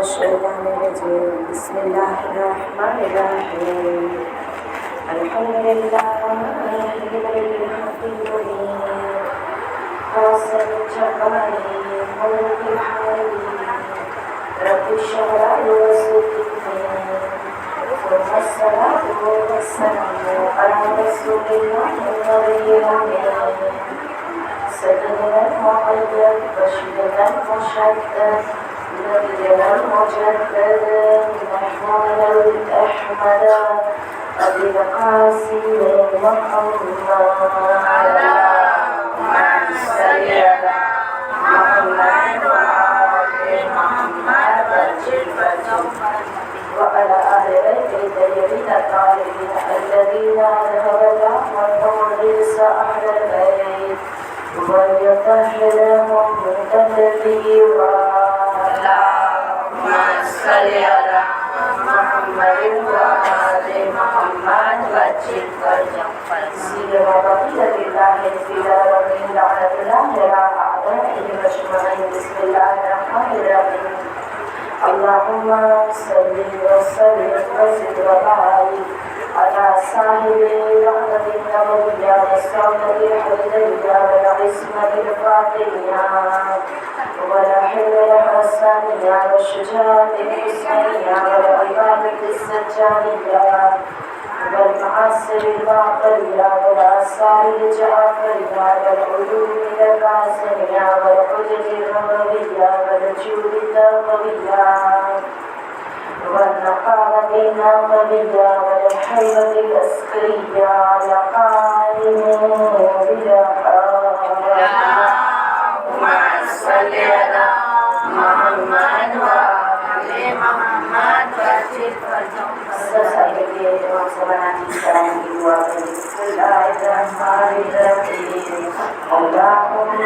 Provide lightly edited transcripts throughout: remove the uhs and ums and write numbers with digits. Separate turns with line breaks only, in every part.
الشيطان الرجيم بسم الله الرحمن الرحيم الحمد لله للحق المبين واصل الجبار ملك الحالين رب اشرح لي صدري ثم الصلاة والسلام على رسول الله النبي الأمين سيدنا المعيد بشيرا مشدد نبينا المجدد محمود الأحمد أبي القاسم محمد اللهم صل على محمد وآل محمد وعلى آل بيته الطيبين الطاهرين الذين أذهب الله والتمريس أهل البيت ويطهرهم من تدبيرا اللهم صل على محمد وآل محمد وجل سيدنا وبقية الله في الأرضين لعنة الله على أعدائهم أجمعين بسم الله الرحمن الرحيم اللهم صل وسلم وزد وبارك على صاحب الرحمة النبوية والصحبة الحمدية والعصمة الفاتحية والحلم الحسانية والشجاعة الحسنية والعبادة السجانية والمعاصر الباطلية والآثار الجعفرية والعلوم القاسمية والحجج النبوية والجود التقوية والنقاوة النقوية والحيبة العسكرية على قائم اللهم صل على محمد وآل محمد وجل اللهم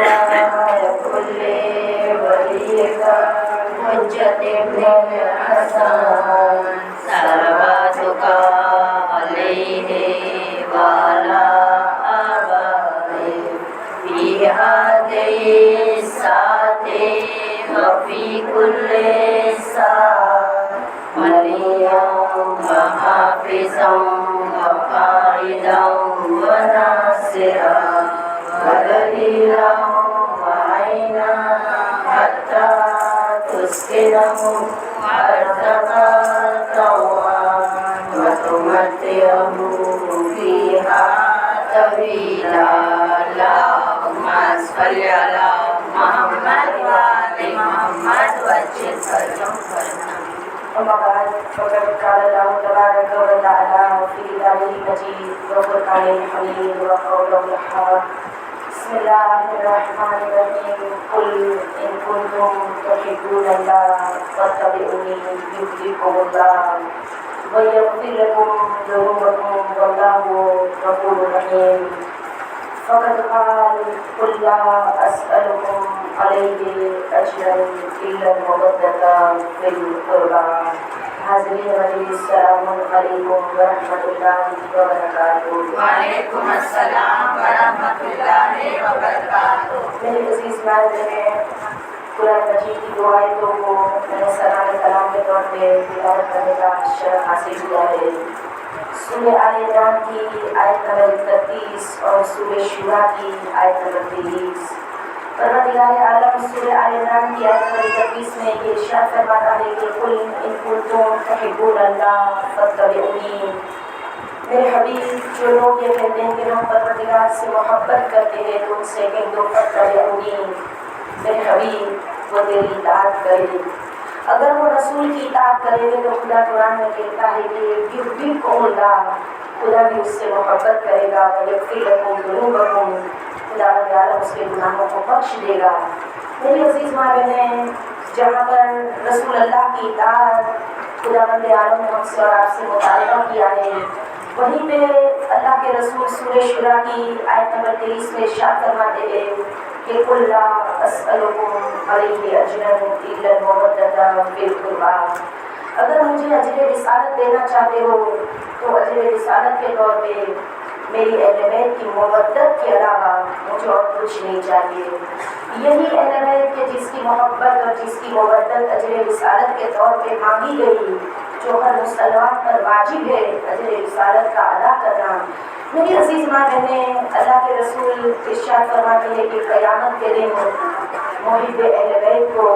كل وليك حجة ابن الحسن صلواتك عليه وعلى آبائه في هذه الساعة وفي كل ساعة وليا وحافظا وقائدا وناصرا ودليلا وعينا حتى تسكنه أرضك طوعا وتمتعه فيها طويلا اللهم صل على محمد وآل محمد وجل فرجهم أما بعد فقد قال الله تبارك وتعالى في كتابه المجيد وفرقانه الحميد وقوله الحق بسم الله الرحمن الرحيم قل إن كنتم تحبون الله فاتبعوني يحببكم الله ويغفر لكم ذنوبكم والله غفور رحيم فقد قال قل لا أسألكم عليه أجرا إلا المودة في القربى حاضرین مجلس السلام علیکم ورحمۃ اللہ وبرکاتہ.
وعلیکم السلام ورحمۃ اللہ وبرکاتہ.
میرے عزیز مہمان قرآن مجید کی دو آیتوں کو میں نے سرائے کلام کے طور پہ تلاوت کرنے کا شرف حاصل کیا ہے. سورہ آل عمران کی آیت نمبر 31 اور سورہ شورا کی آیت نمبر 23. پروردگار عالم سورہ آل عمران کی آیت نمبر 31 میں یہ ارشاد فرماتا ہے کہ قل ان کنتم تحبون اللہ فاتبعونی. میرے حبیب جو لوگ یہ کہتے ہیں کہ ہم پروردگار سے محبت کرتے ہیں تو ان سے کہہ دو فاتبعونی میرے حبیب وہ تیری اطاعت کرے. اگر وہ رسول کی اطاعت کرے گے تو خدا قرآن میں کہتا ہے کہ یحببکم اللہ خدا بھی اس سے محبت کرے گا ویغفر لکم ذنوبکم خدا عالم اس کے گناہوں کو بخش دے گا. میری عزیز ماں بہنیں جہاں پر رسول اللہ کی اطاعت خدا بند عالم نے ہم سے اور آپ سے مطالبہ کیا ہے وہیں پہ اللہ کے رسول سورہ شورا کی آیت نمبر 23 میں ارشاد فرماتے ہیں کہ قل لا اسألکم علیہ اجرا الا المودۃ فی القربى. اگر مجھے اجر رسالت دینا چاہتے ہو تو اجر رسالت کے طور پہ میری اہل بیت کی مودت کے علاوہ مجھے اور کچھ نہیں چاہیے۔ یہی اہل بیت کہ جس کی محبت اور جس کی مودت اجر رسالت کے طور پہ مانگی گئی، جو ہر مسلمان پر واجب ہے اجر رسالت کا ادا کرنا۔ میری عزیز ماں بہنیں، اللہ کے رسول ارشاد فرماتے ہیں کہ قیامت کے دن محب اہل بیت کو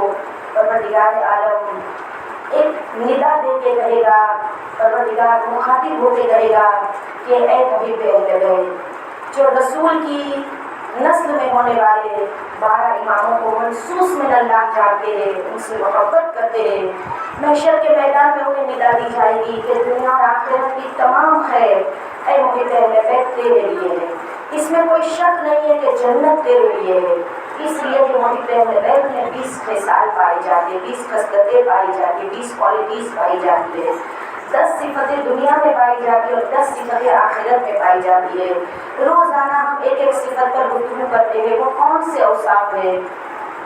پروردگار عالم ایک ندا دے کے کہے گا، پروردگار مخاطب ہو کے کہے گا کہ اے محب اہل بیت، جو رسول کی نسل میں ہونے والے 12 اماموں کو منصوص من اللہ جانتے ہیں، ان سے محبت کرتے ہیں، محشر کے میدان میں انہیں ندا دی جائے گی کہ دنیا اور آخرت کی تمام خیر اے محب اہل بیت تیرے لیے ہے۔ اس میں کوئی شک نہیں ہے کہ جنت تیرے لیے ہے، اس لیے کہ محب اہل بیت میں 20 خصال پائی جاتی ہے، 20 خصلتیں پائی جاتی ہے، 20 کوالٹیز پائی جاتی ہے، 10 صفتیں دنیا میں پائی جاتی ہے اور 10 صفتیں آخرت میں پائی جاتی ہے۔ روزانہ ہم ایک ایک صفت پر گفتگو کرتے ہیں، وہ کون سے اوصاف ہیں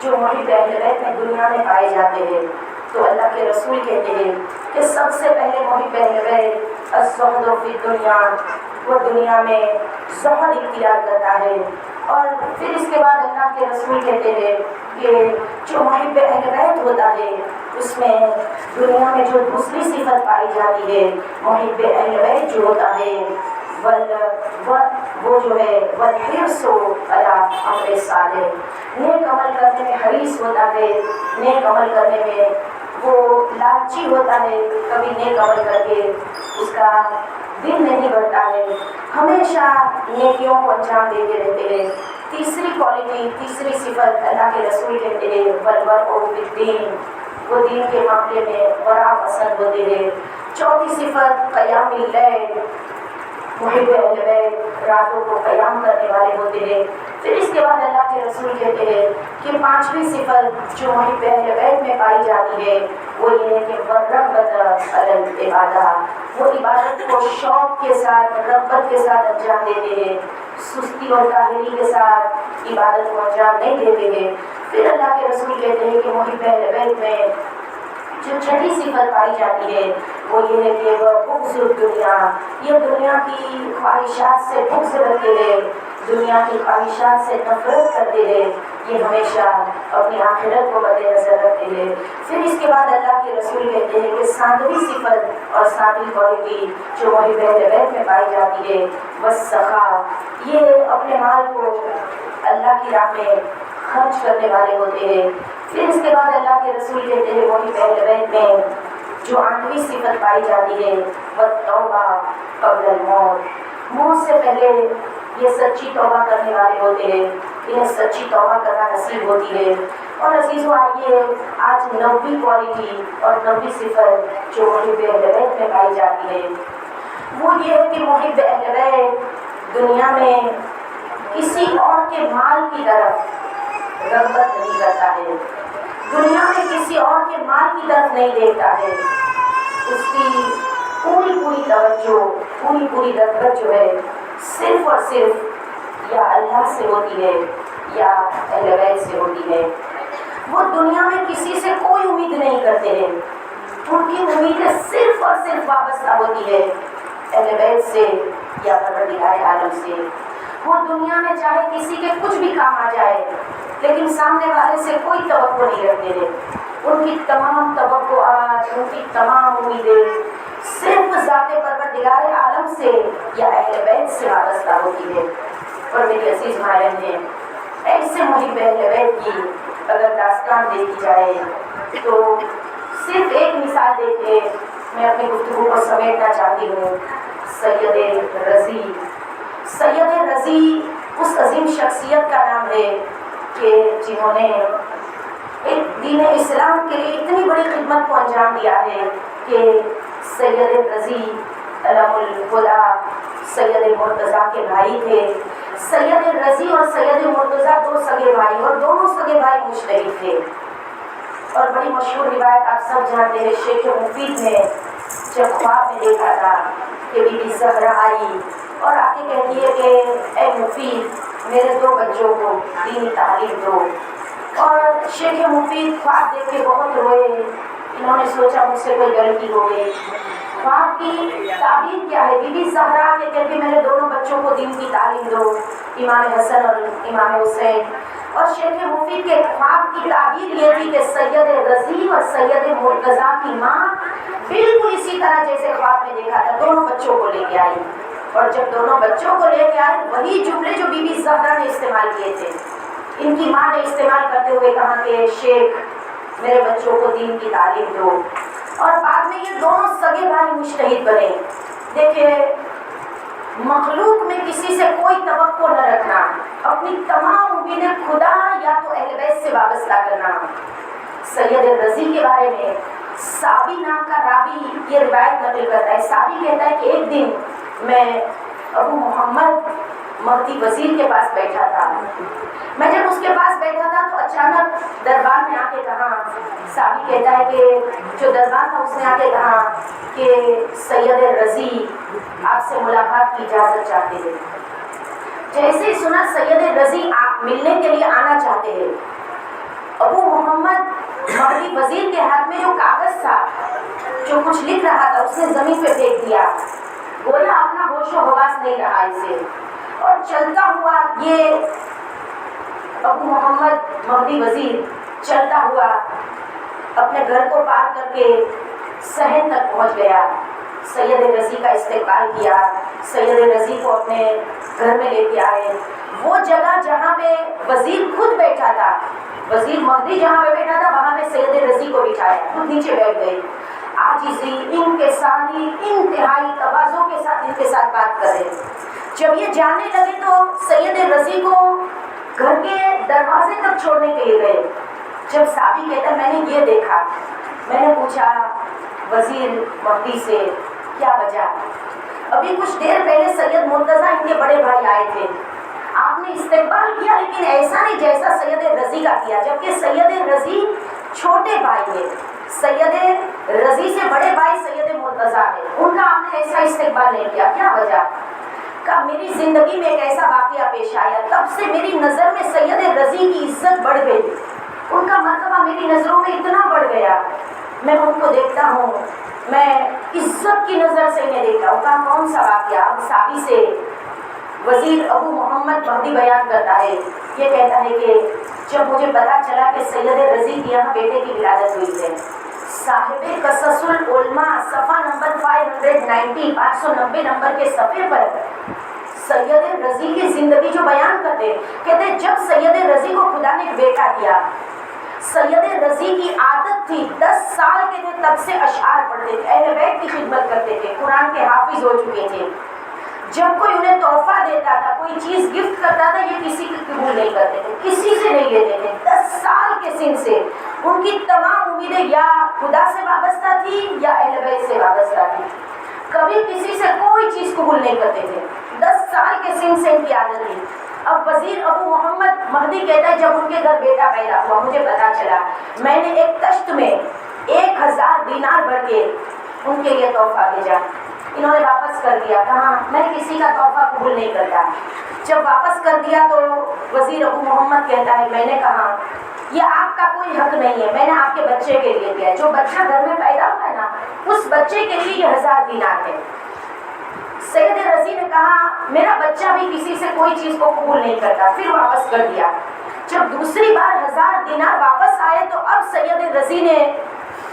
جو محب اہل بیت میں دنیا میں پائے جاتے ہیں؟ تو اللہ کے رسول کہتے ہیں کہ سب سے پہلے محب اہل بیت الزہد فی الدنیا، وہ دنیا میں زہد اختیار کرتا ہے، اور پھر اس کے بعد اللہ کے رسول کہتے ہیں کہ جو محب اہل بیت ہوتا ہے اس میں دنیا میں جو دوسری صفت پائی جاتی ہے، محب اہل بیت جو ہوتا ہے وہ جو ہے والحرص علی امر صالح، نیک عمل کرنے میں حریص ہوتا ہے، نیک عمل کرنے میں وہ لالچی ہوتا ہے، کبھی نیک عمل کر کے اس کا دل نہیں بڑھتا ہے، ہمیشہ نیکیوں کو انجام دیتے رہتے ہیں۔ تیسری کوالٹی، تیسری صفت اللہ کے رسول کہتے ہیں والورع فی الدین، وہ دین کے معاملے میں ورع پسند ہوتے ہیں۔ چوتھی صفت قیام اللیل، محب اہل بیت راتوں کو قیام کرنے والے ہوتے ہیں۔ پھر اس کے بعد اللہ کے رسول کہتے ہیں کہ پانچویں صفت جو محب اہل بیت میں پائی جاتی ہے وہ یہ ہے کہ والرغبۃ علی العبادہ، وہ عبادت کو شوق کے ساتھ، رغبت کے ساتھ انجام دیتے ہیں، سستی اور کاہلی کے ساتھ عبادت کو انجام نہیں دیتے ہیں۔ پھر اللہ کے رسول کہتے ہیں کہ محب اہل بیت میں جو چھٹی صفت پائی جاتی ہے وہ یہ ہے کہ وہ بغض الدنیا، یہ دنیا کی خواہشات سے بغض رکھتے ہیں، دنیا کی خواہشات سے نفرت کرتے ہیں، یہ ہمیشہ اپنی آخرت کو مد نظر رکھتے ہیں۔ پھر اس کے بعد اللہ کے رسول کہتے ہیں کہ 7ویں صفت اور 7ویں کوالٹی جو محب اہل بیت میں پائی جاتی ہے والسخاء، یہ اپنے مال کو اللہ کی راہ میں خرچ کرنے والے ہوتے ہیں۔ پھر اس کے بعد اللہ کے رسول کہتے ہیں محب اہل بیت میں جو 8ویں صفت پائی جاتی ہے والتوبہ قبل الموت، موت سے پہلے یہ سچی توبہ کرنے والے ہوتے ہیں، انہیں سچی توبہ کرنا نصیب ہوتی ہے۔ اور عزیزو آئیے آج 9ویں کوالٹی اور 9ویں صفت جو محب اہل بیت میں پائی جاتی ہے وہ یہ ہے کہ محب اہل بیت دنیا میں کسی اور کے مال کی طرف رغبت نہیں کرتا ہے، دنیا میں کسی اور کے مال کی طرف نہیں دیکھتا ہے، اس کی پوری توجہ، پوری رغبت جو ہے صرف اور صرف یا اللہ سے ہوتی ہے یا اہل بیت سے ہوتی ہے۔ وہ دنیا میں کسی سے کوئی امید نہیں کرتے ہیں، ان کی امیدیں صرف اور صرف وابستہ ہوتی ہے اہل بیت سے یا پروردگار عالم سے۔ وہ دنیا میں چاہے کسی کے کچھ بھی کام آ جائے لیکن سامنے والے سے کوئی توقع نہیں رکھتے ہیں، ان کی تمام توقعات، ان کی تمام امیدیں صرف ذات پروردگار عالم سے یا اہل بیت سے وابستہ ہوتی ہے۔ اور میری عزیز مائیں ہیں، ایسے محب اہل بیت کی اگر داستان دیکھی جائے تو صرف ایک مثال دے کے میں اپنی گفتگو کو سمیٹنا چاہتی ہوں۔ سید رضی اس عظیم شخصیت کا نام ہے کہ جنہوں نے ایک دین اسلام کے لیے اتنی بڑی خدمت کو انجام دیا ہے کہ سید رضی علم الہدا سید مرتضیٰ کے بھائی تھے۔ سید رضی اور سید مرتضیٰ 2 سگے بھائی، اور دونوں سگے بھائی مجتہد تھے۔ اور بڑی مشہور روایت آپ سب جانتے ہیں، شیخ مفید نے جب خواب میں دیکھا تھا کہ بی بی زہرا آئی اور آ کے کہتی ہے کہ اے مفید میرے 2 بچوں کو دینی تعلیم دو، اور شیخ مفید خواب دیکھ کے بہت روئے، انہوں نے سوچا مجھ سے کوئی غلطی ہو گئی، خواب کی تعبیر کیا ہے؟ بی بی زہرا کے کہتے میں نے دونوں بچوں کو دین کی تعلیم دو، امام حسن اور امام حسین. اور شیخ مفید کے خواب کی تعبیر یہ تھی کہ سید رضی اور سید مرتضیٰ کی ماں بالکل اسی طرح جیسے خواب میں دیکھا تھا دونوں بچوں کو لے کے آئی. اور جب دونوں بچوں کو لے کے آئے وہی جملے جو بی بی زہرا نے استعمال کیے تھے ان کی ماں نے استعمال کرتے ہوئے کہا کہ شیخ میرے بچوں کو دین کی تعلیم دو. اور بعد میں یہ دونوں سگے بھائی مجتہد بنے. دیکھیے مخلوق میں کسی سے کوئی توقع نہ رکھنا، اپنی تمام امیدیں خدا یا تو اہل بیت سے وابستہ کرنا. سید رضی کے بارے میں سابی نام کا راوی یہ روایت نقل کرتا ہے. سابی کہتا ہے کہ ایک دن میں ابو محمد مہدی وزیر کے پاس بیٹھا تھا. میں جب اس کے پاس بیٹھا تھا تو اچانک دربار میں آ کے کہا، سابی کہتا ہے کہ جو دربار تھا اس نے آ کے کہا کہ سید رضی آپ سے ملاقات کی اجازت چاہتے ہیں. جیسے ہی سنا سید رضی آپ ملنے کے لیے آنا چاہتے ہیں، ابو محمد مہدی وزیر کے ہاتھ میں جو کاغذ تھا جو کچھ لکھ رہا تھا اس نے زمین پہ پھینک دیا، گویا اپنا ہوش و حواس نہیں رہا اسے. اور چلتا ہوا یہ ابو محمد مہدی وزیر چلتا ہوا اپنے گھر کو پار کر کے صحن تک پہنچ گیا. سید رضی کا استقبال کیا، سید رضی کو اپنے گھر میں لے کے آئے. وہ جگہ جہاں پہ وزیر خود بیٹھا تھا، وزیر مہدی جہاں پہ بیٹھا تھا وہاں پہ سید رضی کو بٹھایا، خود نیچے بیٹھ گئے. عاجزی انکساری انتہائی تواضع کے ساتھ ان کے ساتھ بات کرے. جب یہ جانے لگے تو سید رضی کو گھر کے دروازے تک چھوڑنے کے لیے گئے. جب سابی کہتا میں نے یہ دیکھا، میں نے پوچھا وزیر مہدی سے کیا وجہ؟ ابھی کچھ دیر پہلے سید مرتضیٰ ان کے بڑے بھائی آئے تھے، آپ نے استقبال کیا لیکن ایسا نہیں جیسا سید رضی کا کیا، جبکہ سید رضی چھوٹے بھائی ہیں، سید رضی سے بڑے بھائی سید مرتضیٰ ہیں، ان کا آپ نے ایسا استقبال نہیں کیا، کیا وجہ؟ کہ میری زندگی میں ایک ایسا واقعہ پیش آیا، تب سے میری نظر میں سید رضی کی عزت بڑھ گئی، ان کا مرتبہ میری نظروں میں اتنا بڑھ گیا، میں ان کو دیکھتا ہوں میں عزت کی نظر سے انہیں دیکھتا ہوں. کہا کون سا واقعہ؟ اب سابی سے وزیر ابو محمد مہدی بیان کرتا ہے، یہ کہتا ہے کہ جب مجھے پتا چلا کہ سید رضی کی یہاں بیٹے کی ولادت ہوئی ہے، صاحب قصص العلماء صفحہ نمبر 590 نمبر کے صفحے پر سید رضی کی زندگی جو بیان کرتے کہتے جب سید رضی کو خدا نے بیٹا دیا، سید رضی کی عادت تھی 10 سال کے تھے تب سے اشعار پڑھتے تھے، اہل بیت کی خدمت کرتے تھے، قرآن کے حافظ ہو چکے تھے. جب کوئی انہیں تحفہ دیتا تھا، کوئی چیز گفٹ کرتا تھا، یہ کسی کی قبول نہیں کرتے تھے، کسی سے نہیں لیتے تھے. 10 سال کے سن سے ان کی تمام امیدیں یا خدا سے وابستہ تھی یا اہل بیت سے وابستہ تھی، کبھی کسی سے کوئی چیز قبول نہیں کرتے تھے. 10 سال کے سن سے ان کی عادت تھی. اب وزیر ابو محمد مہدی کہتا ہے جب ان کے گھر بیٹا پیدا ہوا مجھے پتا چلا، میں نے ایک تشت میں 1000 دینار بھر کے ان کے لیے تحفہ بھیجا. انہوں نے واپس کر دیا، کہا میں کسی کا تحفہ قبول نہیں کرتا. جب واپس کر دیا تو وزیر ابو محمد کہتا ہے میں نے کہا یہ آپ کا کوئی حق نہیں ہے، میں نے آپ کے بچے کے لیے دیا ہے، جو بچہ گھر میں پیدا ہوا ہے نا اس بچے کے لیے یہ 1000 دینار ہے. سید رضی نے کہا میرا بچہ بھی کسی سے کوئی چیز کو قبول نہیں کرتا، پھر واپس کر دیا. جب دوسری بار 1000 دینار واپس آئے تو اب سید رضی نے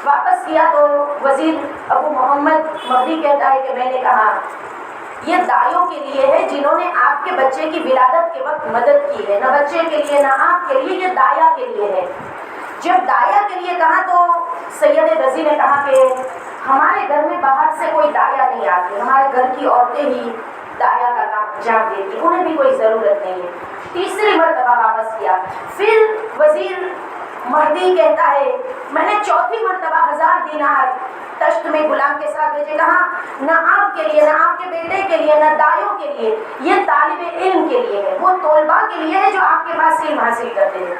واپس کیا تو وزیر ابو محمد مہدی کہتا ہے کہ میں نے کہا یہ دائیوں کے لیے ہے جنہوں نے آپ کے بچے کی ولادت کے وقت مدد کی ہے، نہ بچے کے لیے نہ آپ کے لیے، یہ دایا کے لیے ہے. جب دایا کے لیے کہا تو سید رضی نے کہا کہ ہمارے گھر میں باہر سے کوئی دایا نہیں آتی، ہمارے گھر کی عورتیں ہی دایا کا کام انجام دیتی، انہیں بھی کوئی ضرورت نہیں ہے. تیسری مرتبہ واپس کیا. پھر وزیر مہدی کہتا ہے میں نے چوتھی مرتبہ 1000 دینار تشت میں غلام کے ساتھ بھیجے، کہا نہ آپ کے لیے نہ آپ کے بیٹے کے لیے نہ دایوں کے لیے، یہ طالب علم کے لیے ہے، وہ طلباء کے لیے ہے جو آپ کے پاس علم حاصل کرتے ہیں.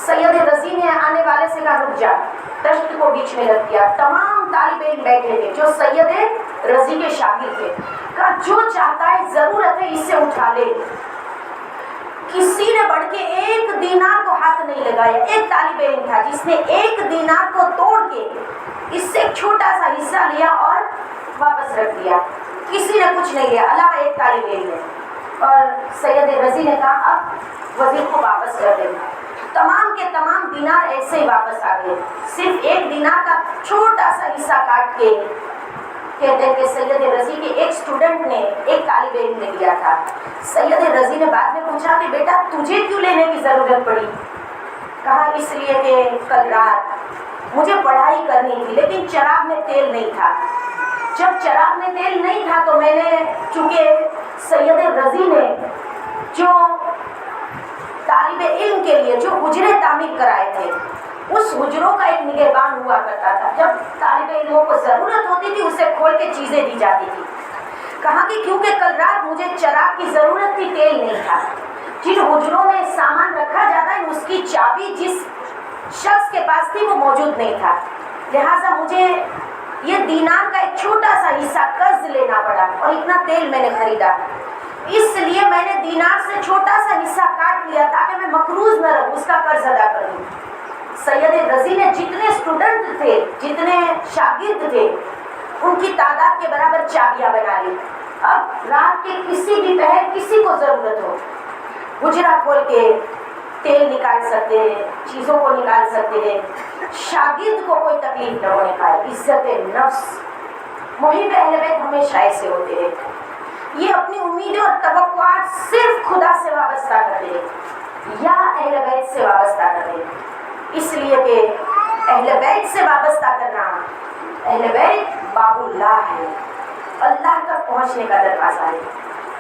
سید رضی نے آنے والے سے کہا رک جا، تشت کو بیچ میں رکھ دیا. تمام طالب علم بیٹھے تھے جو سید رضی کے شاگرد تھے، کہا جو چاہتا ہے ضرورت ہے اس سے اٹھا لے. کسی نے بڑھ کے 1 دینار کو ہاتھ نہیں لگایا. ایک طالب علم تھا جس نے 1 دینار کو توڑ کے اس سے چھوٹا سا حصہ لیا اور واپس رکھ دیا. کسی نے کچھ نہیں لیا علاوہ ایک طالب علم نے. اور سید رضی نے کہا اب وزیر کو واپس کر دیں. تمام کے تمام دینار ایسے ہی واپس آ گئے. صرف ایک دینار کا چھوٹا سا حصہ کاٹ کے کہتے ہیں کہ سید رضی کے ایک اسٹوڈنٹ نے ایک طالب علم نے لیا تھا. سید رضی نے بعد میں پوچھا کہ بیٹا تجھے کیوں لینے کی ضرورت پڑی؟ کہا اس لیے کہ کل رات مجھے پڑھائی کرنی تھی لیکن چراغ میں تیل نہیں تھا. جب چراغ میں تیل نہیں تھا تو میں نے چونکہ سید رضی نے جو طالب علم کے لیے جو حجرے تعمیر کرائے تھے اس حجروں کا ایک نگہبان ہوا کرتا تھا. جب طالب علموں کو ضرورت ہوتی تھی اسے کھول کے چیزیں دی جاتی تھی. کہا کہ کیونکہ کل رات مجھے چراغ کی ضرورت تھی تیل نہیں تھا. جن حجروں میں سامان رکھا جاتا ہے اس کی چابی جس شخص کے پاس تھی وہ موجود نہیں تھا. لہٰذا مجھے یہ دینار کا ایک چھوٹا سا حصہ قرض لینا پڑا اور اتنا تیل میں نے خریدا. اس لیے میں نے دینار سے چھوٹا سا حصہ کاٹ لیا تاکہ میں مقروض نہ رہوں، اس کا قرض ادا کر دوں. سید رضی نے جتنے اسٹوڈنٹ تھے جتنے شاگرد تھے ان کی تعداد کے برابر چابیاں بنا لی. اب رات کے کسی بھی پہر کسی کو ضرورت ہو حجرہ کھول کے تیل نکال سکتے ہیں، چیزوں کو نکال سکتے ہیں. شاگرد کو کوئی تکلیف نہ ہونے پائے. عزت نفس. محب اہل بیت ہمیشہ ایسے ہوتے ہیں. یہ اپنی امیدیں اور توقعات صرف خدا سے وابستہ کرتے یا اہل بیت سے وابستہ کرتے. اس لیے کہ اہل بیت سے وابستہ کرنا، اہل بیت باب اللہ ہے، اللہ تک پہنچنے کا دروازہ ہے.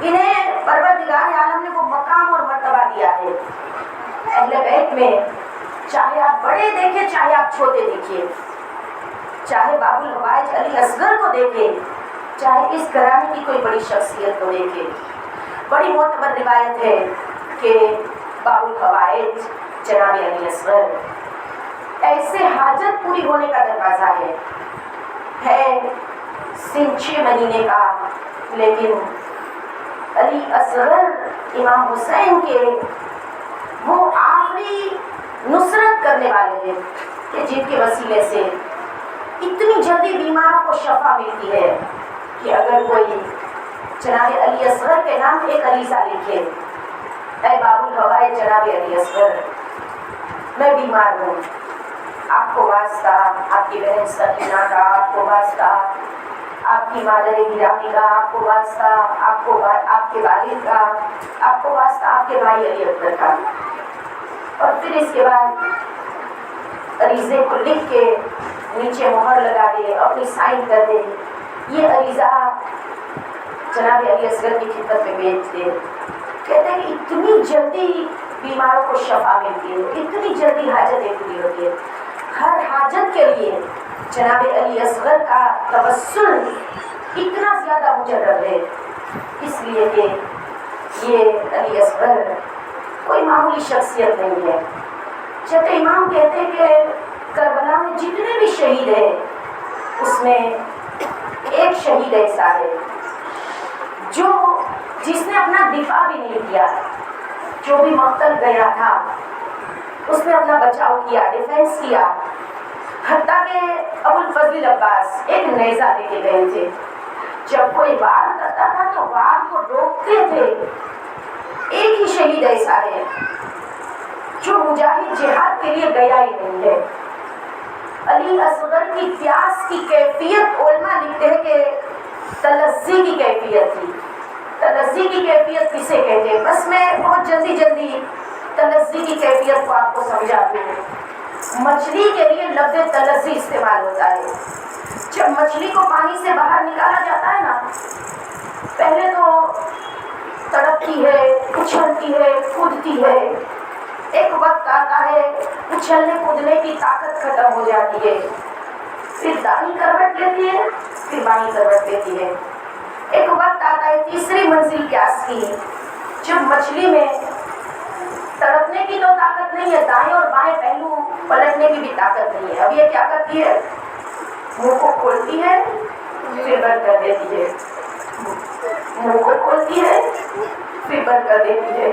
انہیں پروردگار عالم نے وہ مقام اور مرتبہ دیا ہے. اہل بیت میں چاہے آپ بڑے دیکھیں چاہے آپ چھوٹے دیکھیے، چاہے باب الحوائج علی اصغر کو دیکھیں چاہے اس گھرانے کی کوئی بڑی شخصیت کو دیکھیں. بڑی معتبر روایت ہے کہ باب الحوائج جناب علی اصغر ایسے حاجت پوری ہونے کا دروازہ ہے سن 6 مہینے کا، لیکن علی اصغر امام حسین کے وہ آخری نصرت کرنے والے ہیں کہ جن کے وسیلے سے اتنی جلدی بیماروں کو شفا ملتی ہے کہ اگر کوئی جناب علی اصغر کے نام ایک عریضہ لکھے، اے باب الحوائج جناب علی اصغر میں بیمار ہوں، آپ کو واسطہ آپ کی بہن سکینہ کا، آپ کو واسطہ آپ کی مادر گرامی کا، آپ کو واسطہ آپ کے والد کا، آپ کو واسطہ آپ کے بھائی علی اکبر کا. اور پھر اس کے بعد عریضے کو لکھ کے نیچے مہر لگا دے، اپنی سائن کر دے. یہ عریضہ جناب علی اصغر کی خدمت میں بھیج دے. کہتے ہیں کہ اتنی جلدی بیماروں کو شفا ملتی ہے، اتنی جلدی حاجتیں پوری ہوتی ہے. ہر حاجت کے لیے جناب علی اصغر کا توسل اتنا زیادہ مجرب ہے، اس لیے کہ یہ علی اصغر کوئی معمولی شخصیت نہیں ہے. جب امام کہتے ہیں کہ کربلا میں جتنے بھی شہید ہیں اس میں ایک شہید ایسا ہے جس نے اپنا دفاع بھی نہیں کیا، جو بھی مقتل گیا تھا اس نے اپنا بچاؤ کیا، ڈیفینس کیا. حتیٰ کہ ابو الفضل عباس ایک نیزہ لے کے گئے تھے، جب کوئی وار کرتا تھا تو وار کو روکتے تھے. ایک ہی شہید ایسا ہے جو مجاہد جہاد کے لیے گیا ہی نہیں ہے. علی اصغر کی پیاس کی کیفیت علماء لکھتے ہیں کہ تلذی کی کیفیت تھی. تلذی کی کیفیت کسے کہتے ہیں؟ بس میں بہت جلدی تلذی کی کیفیت کو آپ کو سمجھاتی ہوں. مچھلی کے لیے لفظ تلذی استعمال ہوتا ہے. جب مچھلی کو پانی سے باہر نکالا جاتا ہے نا، پہلے تو تڑپتی ہے، اچھلتی ہے، کودتی ہے. ایک وقت آتا ہے اچھلنے کودنے کی طاقت ختم ہو جاتی ہے، پھر دائیں کروٹ لیتی ہے، پھر بائیں کروٹ لیتی ہے. ایک وقت آتا ہے تیسری منزل پیاس کی، جب مچھلی میں تڑپنے کی تو طاقت نہیں ہے، دائیں اور بائیں پہلو پلٹنے کی بھی طاقت نہیں ہے. اب یہ کیا کرتی ہے؟ منہ کو کھولتی ہے پھر بند کر دیتی ہے، منہ کو کھولتی ہے پھر بند کر دیتی ہے.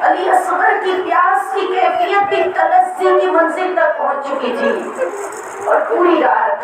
علی اصغر کی پیاس کی کیفیت بھی تلذی کی منزل تک پہنچ چکی تھی، اور پوری رات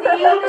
3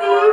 3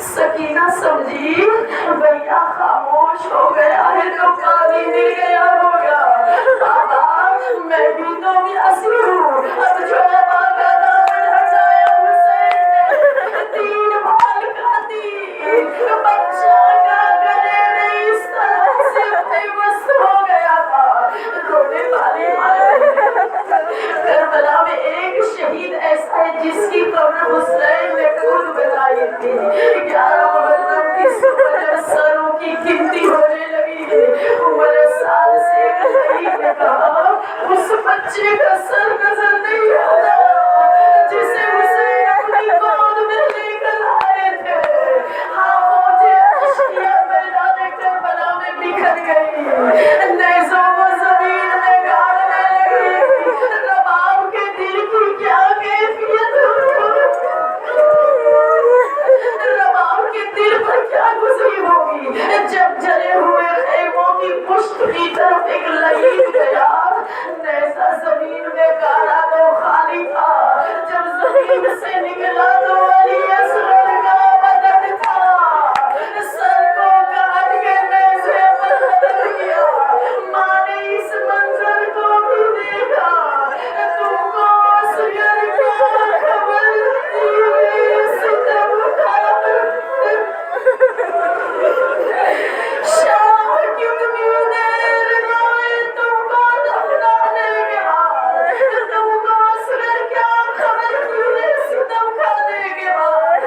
سکینہ سمجھی بھیا خاموش ہو گیا ہے تو پانی مل گیا ہوگا. بابا میں بھی تو پیاسی ہوں. اب جو ہے باغا دامن ہٹایا حسین نے 3 بال کھاتی بچہ کا گلے میں اس طرح سے پیوست ہو گیا تھا. رونے والی مائیں. کربلا میں ایک شہید ایسا ہے جس کی قبر حسین نے خود بنائی تھی. 11 محرم کی صبح جب سروں کی گنتی ہونے لگی عمر سال سے شہید نے کہا اس بچے کا سر نظر نہیں آتا جسے حسین اپنی گود میں لے کر آئے تھے. ہاں مجھے اشکیاں میدان کربلا میں بکھر گئی. نیزوں کو زمین میں گاڑنے لگی. رباب کے دل کی کیا کیفیت رباب کے دل پر کیا گزری ہوگی جب جلے ہوئے خیموں کی پشت کی طرف ایک لہیب گیا. نیزہ زمین میں گاڑا تو خالی تھا. جب زمین سے نکلا تو علی اصغر کا بدن تھا. سر کو کاٹ کے نیزے پر رکھ دیا. ماں نے اس منظر کو بھی دیکھا. تم کو اصغر کا خبر ستم شاہ کتنی دیر روئے تم کو دفنانے کے بعد. تم کو اصغر کیا خبر تھی ستم کھانے کے بعد.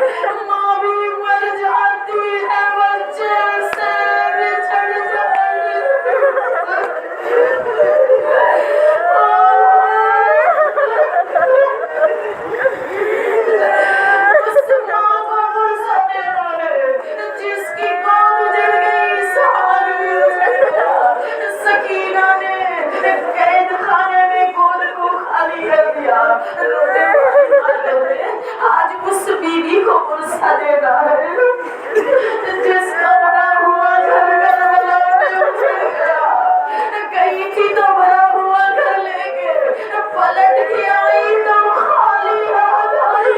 ماں بھی مر جاتی ہے بچے سے بچھڑ جاتے. اس ماں کو غصہ دینا ہے جس کی گود اجڑ گئی سامان بھی اجڑ گیا. سکینہ نے قید خانے میں گود کو خالی کر دیا. رونے والی ماں نے آج اس بیوی کو غصہ دینا ہے جس کا بنا ہوا گھر کربلا میں اجڑ گیا. گئی تھی تو بھرا ہوا گھر لے کے پلٹ کے آئی تو خالی ہاتھ آئی.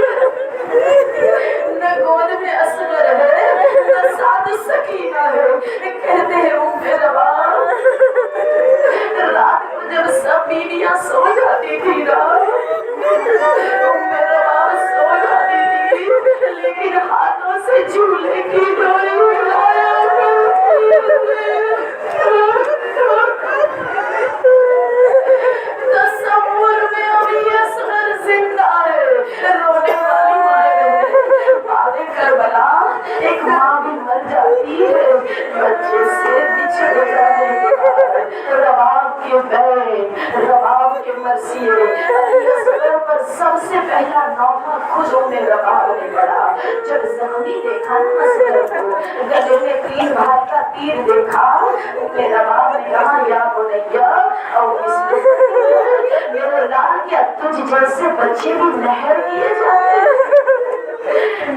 نہ گود میں اصغر ہے نہ ساتھ سکینہ ہے. کہتے ہیں رات کو جب سب بیویاں سو جاتی تھی نا سو جاتی تھی لیکن ہاتھوں سے جھولے کی ڈوری اٹھایا تصور میں ابھی اصغر زندہ ہے. رونے والی مائیں. بعد کربلا ایک ماں بھی مر جاتی ہے بچے سے بچھڑ جانے کے بعد. رباب کے بین رباب کے مرثیے اصغر پر سب سے پہلا نوحہ خود میں رباب نے پڑا. جب زخمی دیکھا نا اصغر کو گلے میں 3 بھائی کا تیر دیکھا رباب نے کہا یا بنیا اور اس میرے لال کیا تجھ جیسے بچے بھی نہر کیے جاتے ہیں.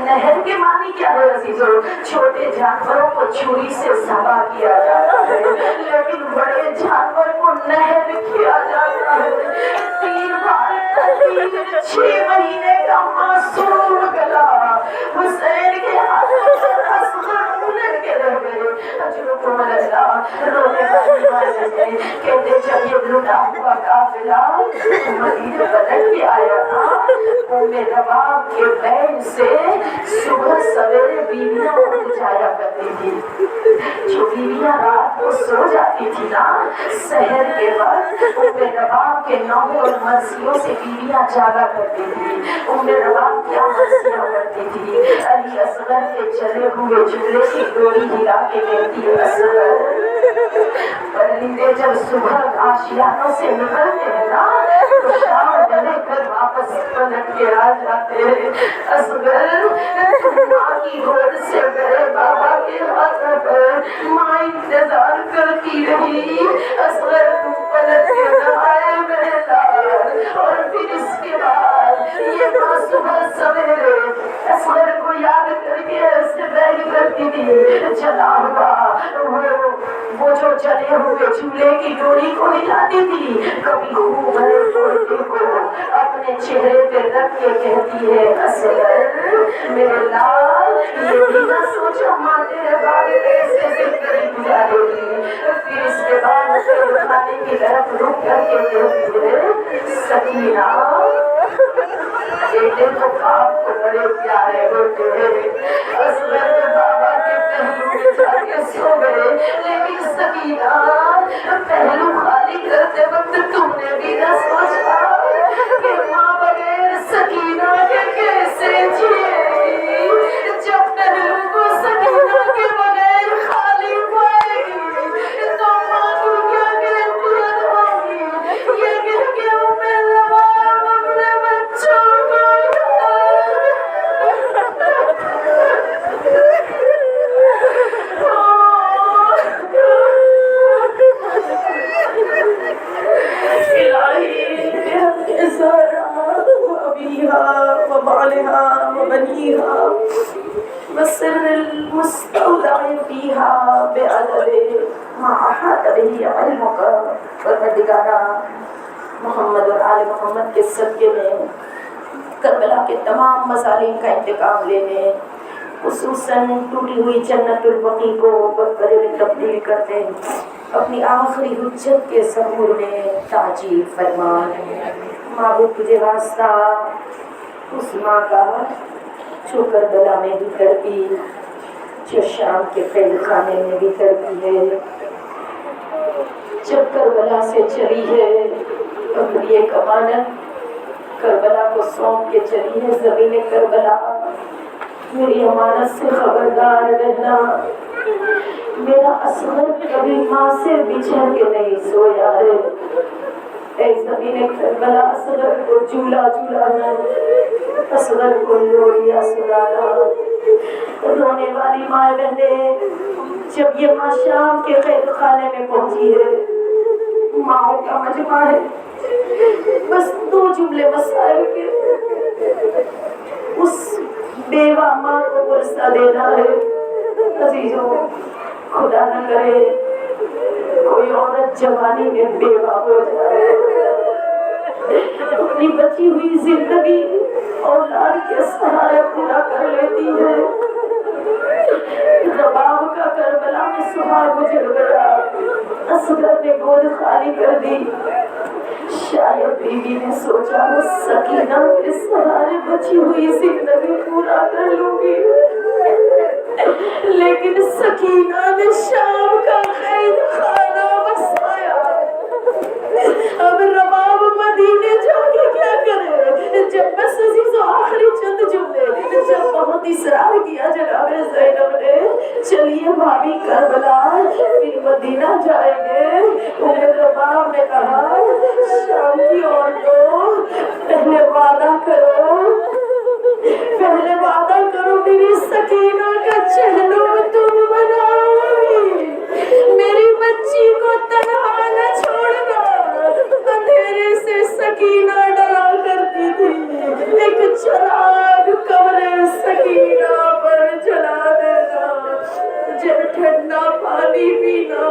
نہر کے معنی کیا ہے عزیزو؟ چھوٹے جانوروں کو چھری سے ذبح کیا جاتا ہے لیکن بڑے جانور کو نہر کیا جاتا ہے. 3 بار کا تیر 6 مہینے کا معصوم گلا حسین کے ہاتھوں سے اصغر الٹ کے رہ گئے. رونے والی مائیں کہتے جب یہ لٹا ہوا قافلہ مدینے پلٹ کے آیا تھا رباب کے بین سے صبح سویرے بیویاں اٹھ جایا کرتی تھی. جو بیویاں رات کو سو جاتی تھی نا سحر کے وقت رباب کے نوحے اور مرثیوں سے بیویاں جاگا کرتی تھی. رباب کیا مرثیاں کرتی تھی. علی اصغر کے چلے ہوئے جھولے کی ڈوری ہلا کے کہتی ہے اصغر پرندے جب صبح آشیانوں سے نکلتے ہیں نا تو شام ڈلے کر واپس پلٹ کے آ جاتے ہیں. اصغر ماں کی گود سے گئے بابا کے ہاتھوں پر ماں انتظار کرتی رہی. اصغر پلٹ کے نہ آئے میرے لال. اور پھر اس کے بعد یہ ماں صبح سویرے اصغر کو یاد کر کے اسے بیگ کرتی تھی چلا ہوا وہ جو جلے ہوئے جھولے کی ڈوری کو ہلاتی تھی، کبھی خوب بھرے پردے کو اپنے چہرے پہ رکھ کے کہتی ہے اصغر میرے لال، یہ بھی نہ سوچا ماں تیرے بعد کیسے زندگی گزارے گی۔ پھر اس کے بعد کھانے کی طرف رک کر کے کہتی ہے سکینہ، بیٹے تو باپ کو بڑے پیارے ہوتے ہیں، اصغر کے بابا کے پہلو میں جا کے سو گئے، لیکن سکینہ پہلو خالی کرتے وقت تم نے بھی نہ سوچا کہ ماں بغیر سکینہ کے کیسے جیے گی، جب پہلو کو سکینہ کے بغیر خالی پائے گی تو ماں کو کیا کیفیت ہوگی، یہ کہہ کے اپنے بچوں کو وسر المستودع فيها بعدد ما أحاط به علمك۔ پروردگارا محمد اور آل محمد کے صدقے میں کربلا کے تمام مظالم کا انتقام لینے، خصوصاً ٹوٹی ہوئی جنت البقیع کو بقرے میں تبدیل کرتے اپنی آخری حجت کے ظہور میں تعجیل فرما۔ معبود تجھے واسطہ اس ماں کا جو کربلا میں بھی تڑپی، جو شام کے قید خانے میں بھی تڑپی ہے، جب کربلا سے چلی ہے اپنی ایک امانت کربلا کو سونپ کے چلی ہے زمین کربلا، میری امانت سے خبردار رہنا، میرا اصغر کبھی ماں سے بچھڑ کے نہیں سویا ہے، اے زمین کربلا اصغر کو جھولا جھولانا، اصغر کو لوریاں سنانا۔ رونے والی ماں بہنیں، جب یہ ماں شام کے قید خانے میں پہنچی ہے، ماؤں کا مجمع ہے، بس دو جملے مسائل کے، اس بیوہ ماں کو ورثہ دینا ہے۔ عزیزوں، خدا نہ کرے کوئی عورت جوانی میں بیوہ ہو جائے، اپنی بچی ہوئی زندگی اولاد کے سہارے پورا کر لیتی ہے۔ رباب کا کربلا میں سہاگ اجڑ گیا، اصغر نے گود خالی کر دی، شاید بیوی نے سوچا وہ سکینہ کے سہارے بچی ہوئی زندگی پورا کر لوں گی، لیکن سکینہ نے شام کا قید خانہ بسایا۔ اب رباب مدینے جا کے کیا کرے؟ جب بس عزیز آخری چند جملے، جب بہت اصرار کیا جناب زینب نے چلیے بھابھی کربلا پھر مدینہ جائیں گے، رباب نے کہا شام کی عورتوں پہلے وعدہ کرو، پہلے وعدہ کرو میری سکینہ کا چہلو تم بناؤ گی، میری بچی کو تنہا نہ چھوڑنا۔ اندھیرے سے سکینہ ڈرا کرتی تھی، ایک چراغ کمرے سکینہ پر جلا دینا، جب ٹھنڈا پانی پینا،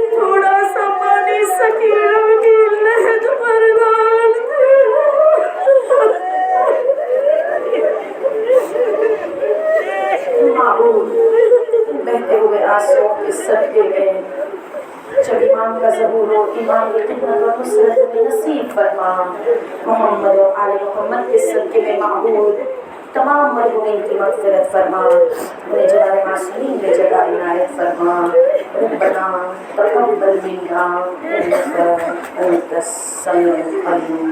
تھوڑا سا پانی سکینہ کی لہد پر ڈال دینا۔ معبود بہتے ہوئے آنسوں کے صدقے میں جب ایمان کا ظہور ہو، ایمان کی خدمت و نصرت میں نصیب فرما۔ محمد اور آل محمد کے صدقے میں معبود تمام مرحومین کی مغفرت فرما، انہیں جلال معصومین میں جگہ عنایت فرما۔ ربنا تقبل منا انک انت السمیع العلیم۔